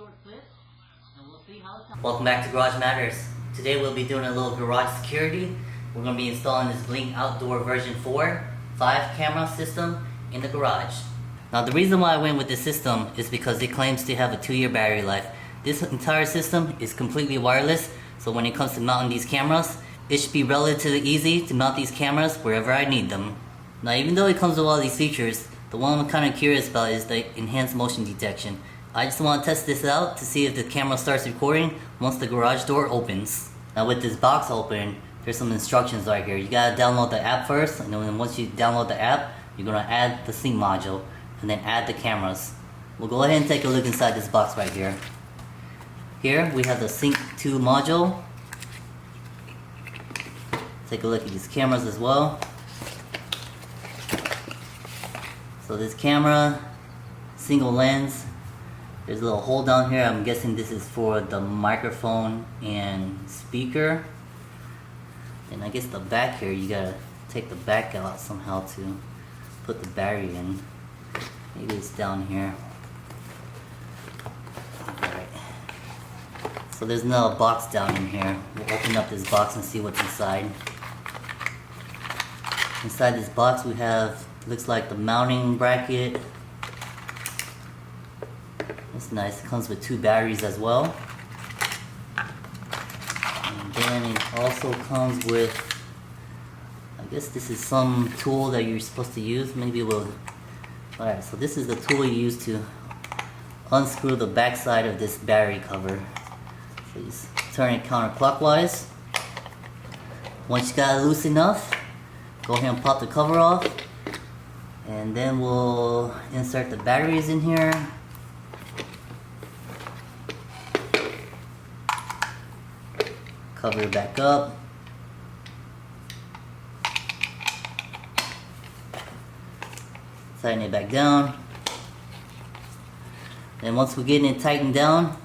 short clip and we'll see how it sounds. Welcome back to Garage Matters. Today we'll be doing a little garage security. We're going to be installing this Blink Outdoor version 4 5 camera system in the garage. Now the reason why I went with this system is because it claims to have a 2-year battery life. This entire system is completely wireless, so when it comes to mounting these cameras, it should be relatively easy to mount these cameras wherever I need them. Now even though it comes with all these features, the one I'm kind of curious about is the enhanced motion detection. I just want to test this out to see if the camera starts recording once the garage door opens. Now with this box open, there's some instructions right here. You gotta download the app first, and then once you download the app, you're gonna add the sync module, and then add the cameras. We'll go ahead and take a look inside this box right here. Here we have the Sync 2 module. Take a look at these cameras as well. So this camera, single lens. There's a little hole down here. I'm guessing this is for the microphone and speaker. And I guess the back here, you gotta take the back out somehow to put the battery in. Maybe it's down here. Alright. So there's another box down in here. We'll open up this box and see what's inside. Inside this box we have, looks like the mounting bracket. It's nice. It comes with 2 batteries as well. And then it also comes with, I guess this is some tool that you're supposed to use. Maybe we'll... Alright, so this is the tool you use to unscrew the back side of this battery cover. So you just turn it counterclockwise. Once you got it loose enough, go ahead and pop the cover off. And then we'll insert the batteries in here. Cover it back up. Tighten it back down. Then once we get it tightened down,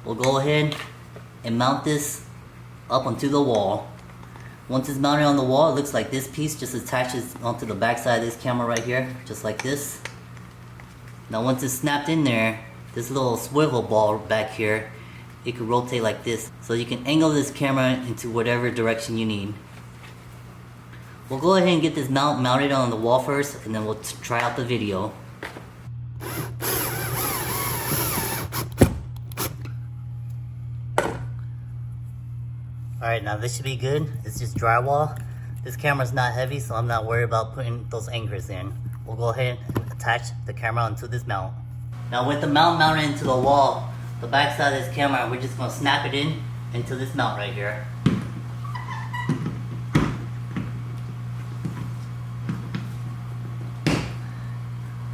we'll go ahead and mount this up onto the wall. Once it's mounted on the wall, it looks like this piece just attaches onto the back side of this camera right here, just like this. Now once it's snapped in there, this little swivel ball back here, it could rotate like this, so you can angle this camera into whatever direction you need. We'll go ahead and get this mount mounted on the wall first, and then we'll try out the video. Alright, now this should be good. It's just drywall. This camera's not heavy, so I'm not worried about putting those anchors in. We'll go ahead and attach the camera onto this mount. Now with the mount mounted into the wall, the back side of this camera, we're just going to snap it in into this mount right here.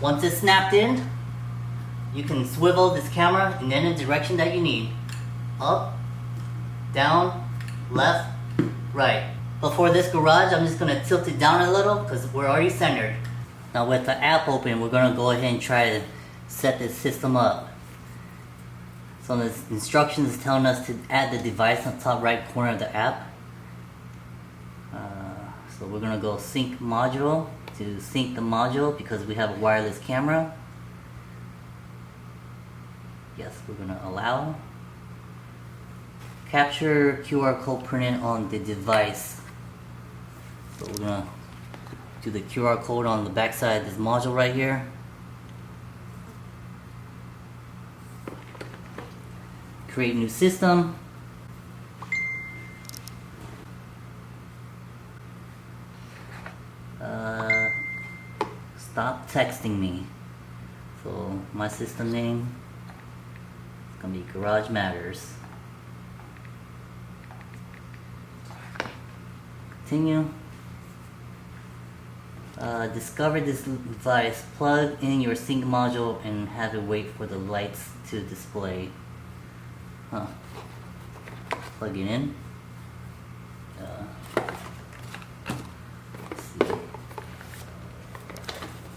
Once it's snapped in, you can swivel this camera in any direction that you need. Up, down, left, right. But for this garage, I'm just going to tilt it down a little because we're already centered. Now with the app open, we're going to go ahead and try to set this system up. So the instructions is telling us to add the device on the top right corner of the app. So we're going to go sync module to sync the module because we have a wireless camera. Yes, we're going to allow. Capture QR code printed on the device. So we're going to do the QR code on the back side of this module right here. Create new system. Stop texting me. So my system name is gonna be Garage Matters. Continue. Discover this device. Plug in your sync module and have it wait for the lights to display. Plug it in. Let's see.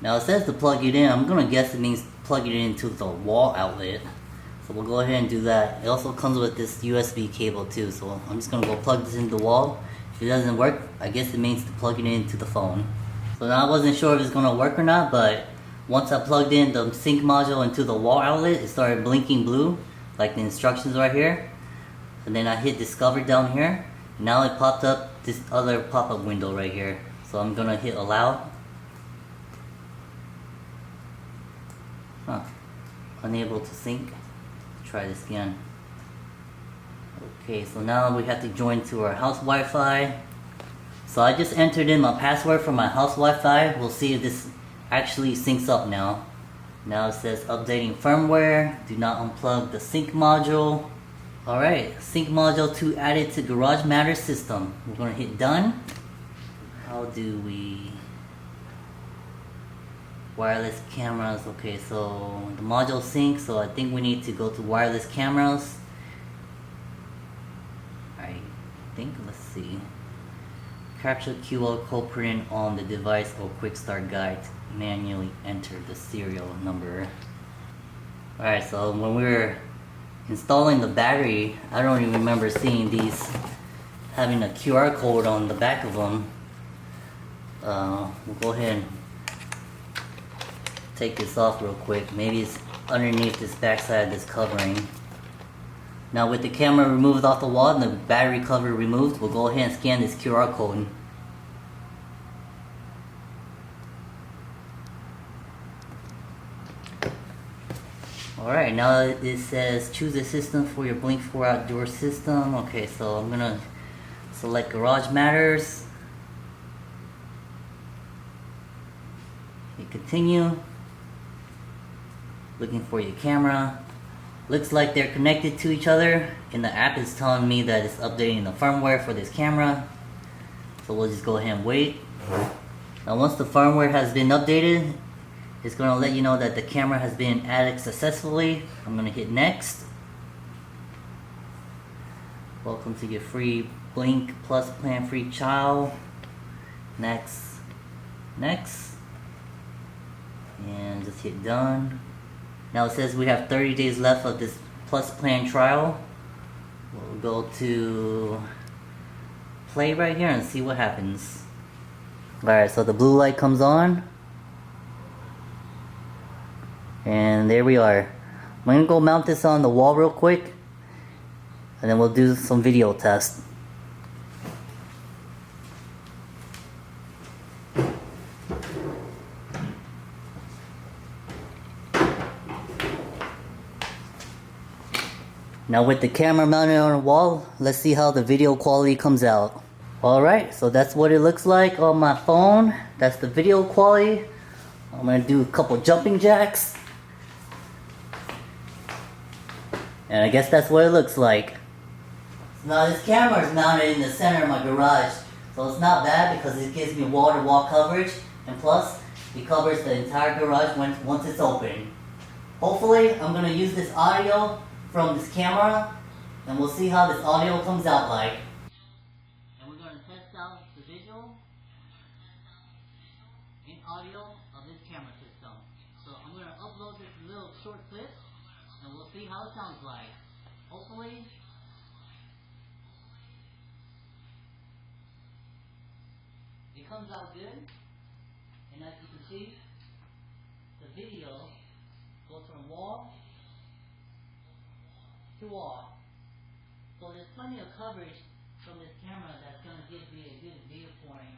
Now it says to plug it in. I'm gonna guess it means plug it into the wall outlet. So we'll go ahead and do that. It also comes with this USB cable too. So I'm just gonna go plug this into the wall. If it doesn't work, I guess it means to plug it into the phone. So now I wasn't sure if it's gonna work or not, but once I plugged in the sync module into the wall outlet, it started blinking blue. like the instructions right here, and then I hit discover down here. Now it popped up this other pop-up window right here. So I'm gonna hit allow. Unable to sync. Try this again. Okay, so now we have to join to our house Wi-Fi. So I just entered in my password for my house Wi-Fi. We'll see if this actually syncs up now. Now it says updating firmware. Do not unplug the sync module. Alright, sync module 2 added to GarageMatters system. We're gonna hit done. How do we... wireless cameras. Okay, so the module sync, so I think we need to go to wireless cameras. I think, let's see. Capture QR code printed on the device or quick start guide to manually enter the serial number. Alright, so when we were installing the battery, I don't even remember seeing these having a QR code on the back of them. We'll go ahead and take this off real quick. Maybe it's underneath this backside of this covering. Now with the camera removed off the wall and the battery cover removed, we'll go ahead and scan this QR code. Alright, now it says choose a system for your Blink 4 outdoor system. Okay, so I'm gonna select GarageMatters. Hit continue. Looking for your camera. Looks like they're connected to each other, and the app is telling me that it's updating the firmware for this camera. So we'll just go ahead and wait. Now once the firmware has been updated, it's going to let you know that the camera has been added successfully. I'm going to hit next. Welcome to your free Blink Plus plan free trial. Next. Next. And just hit done. Now it says we have 30 days left of this Plus plan trial. We'll go to play right here and see what happens. Alright, so the blue light comes on. And there we are. I'm going to go mount this on the wall real quick. And then we'll do some video tests. Now with the camera mounted on the wall, let's see how the video quality comes out. Alright, so that's what it looks like on my phone. That's the video quality. I'm going to do a couple jumping jacks. And I guess that's what it looks like. So now this camera is mounted in the center of my garage. So it's not bad because it gives me wall-to-wall coverage. And plus, it covers the entire garage once it's open. Hopefully, I'm going to use this audio from this camera, and we'll see how this audio comes out like. And we're going to test out the visual and audio of this camera system. So I'm going to upload this little short clip, and we'll see how it sounds like. Hopefully, it comes out good. And as you can see, the video goes from wall to wall. So there's plenty of coverage from this camera that's going to give me a good viewpoint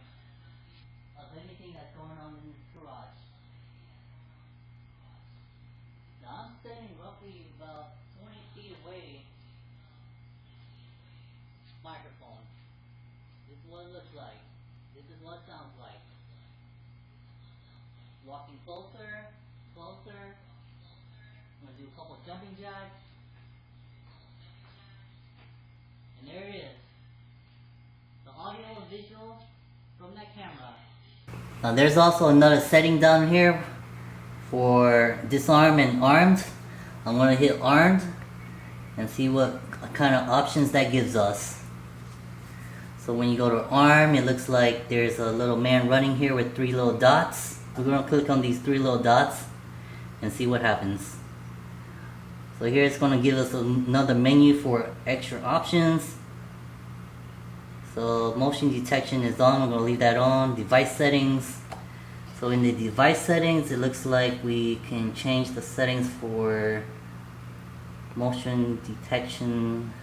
of anything that's going on in this garage. Now I'm standing roughly about 20 feet away from the microphone. This is what it looks like. This is what it sounds like. Walking closer, closer. I'm going to do a couple jumping jacks. And there it is. The audio and visual from that camera. Now there's also another setting down here for disarm and armed. I'm going to hit armed and see what kind of options that gives us. So when you go to arm, it looks like there's a little man running here with 3 little dots. We're going to click on these 3 little dots and see what happens. So here it's going to give us another menu for extra options. So motion detection is on. I'm going to leave that on. Device settings. So in the device settings, it looks like we can change the settings for motion detection,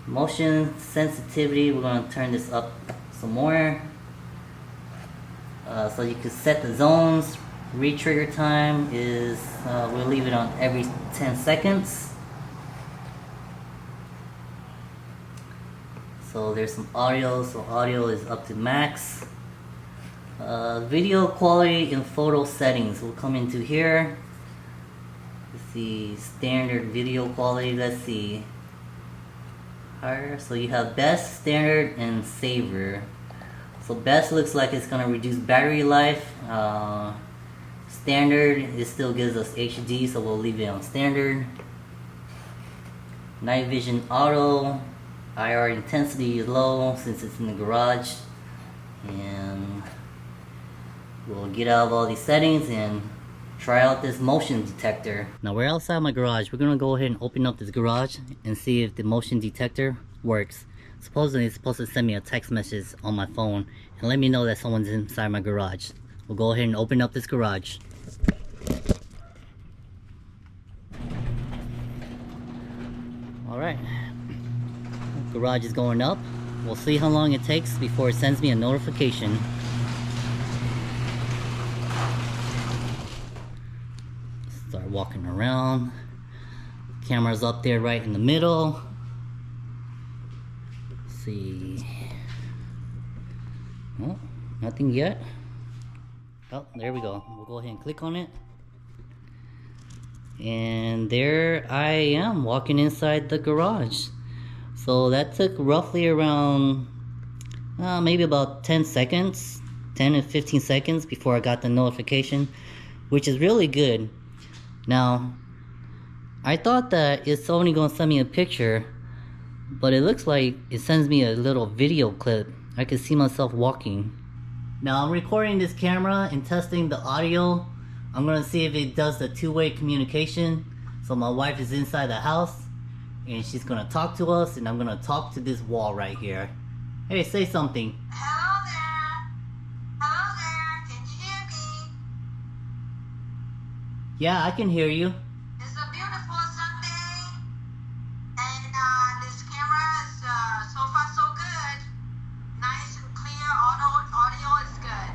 motion sensitivity. We're going to turn this up some more. So you can set the zones. Re-trigger time is, we'll leave it on every 10 seconds. So there's some audio, so audio is up to max. Video quality and photo settings will come into here. Let's see, standard video quality, let's see. Higher, so you have best, standard, and saver. So best looks like it's gonna reduce battery life. Standard, it still gives us HD, so we'll leave it on standard. Night vision auto, IR intensity is low since it's in the garage. And we'll get out of all these settings and try out this motion detector. Now we're outside my garage. We're gonna go ahead and open up this garage and see if the motion detector works. Supposedly it's supposed to send me a text message on my phone and let me know that someone's inside my garage. We'll go ahead and open up this garage. Alright, garage is going up. We'll see how long it takes before it sends me a notification. Start walking around. Camera's up there right in the middle. Let's see. Oh, nothing yet. Oh, there we go. We'll go ahead and click on it. And there I am walking inside the garage. So that took roughly around maybe about 10 seconds, 10 to 15 seconds before I got the notification, which is really good. Now, I thought that it's only going to send me a picture, but it looks like it sends me a little video clip. I can see myself walking. Now I'm recording this camera and testing the audio. I'm going to see if it does the two-way communication. So my wife is inside the house and she's going to talk to us, and I'm going to talk to this wall right here. Hey, say something. Hello there. Hello there. Can you hear me? Yeah, I can hear you. It's a beautiful Sunday, and this camera is so far so good. Nice and clear. Audio is good.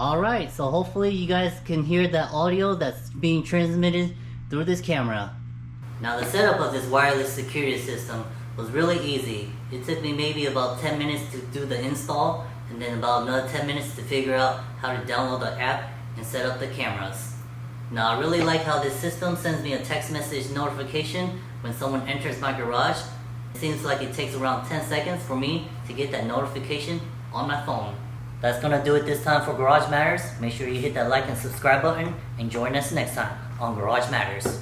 Alright, so hopefully you guys can hear that audio that's being transmitted through this camera. Now the setup of this wireless security system was really easy. It took me maybe about 10 minutes to do the install, and then about another 10 minutes to figure out how to download the app and set up the cameras. Now I really like how this system sends me a text message notification when someone enters my garage. It seems like it takes around 10 seconds for me to get that notification on my phone. That's gonna do it this time for Garage Matters. Make sure you hit that like and subscribe button and join us next time on Garage Matters.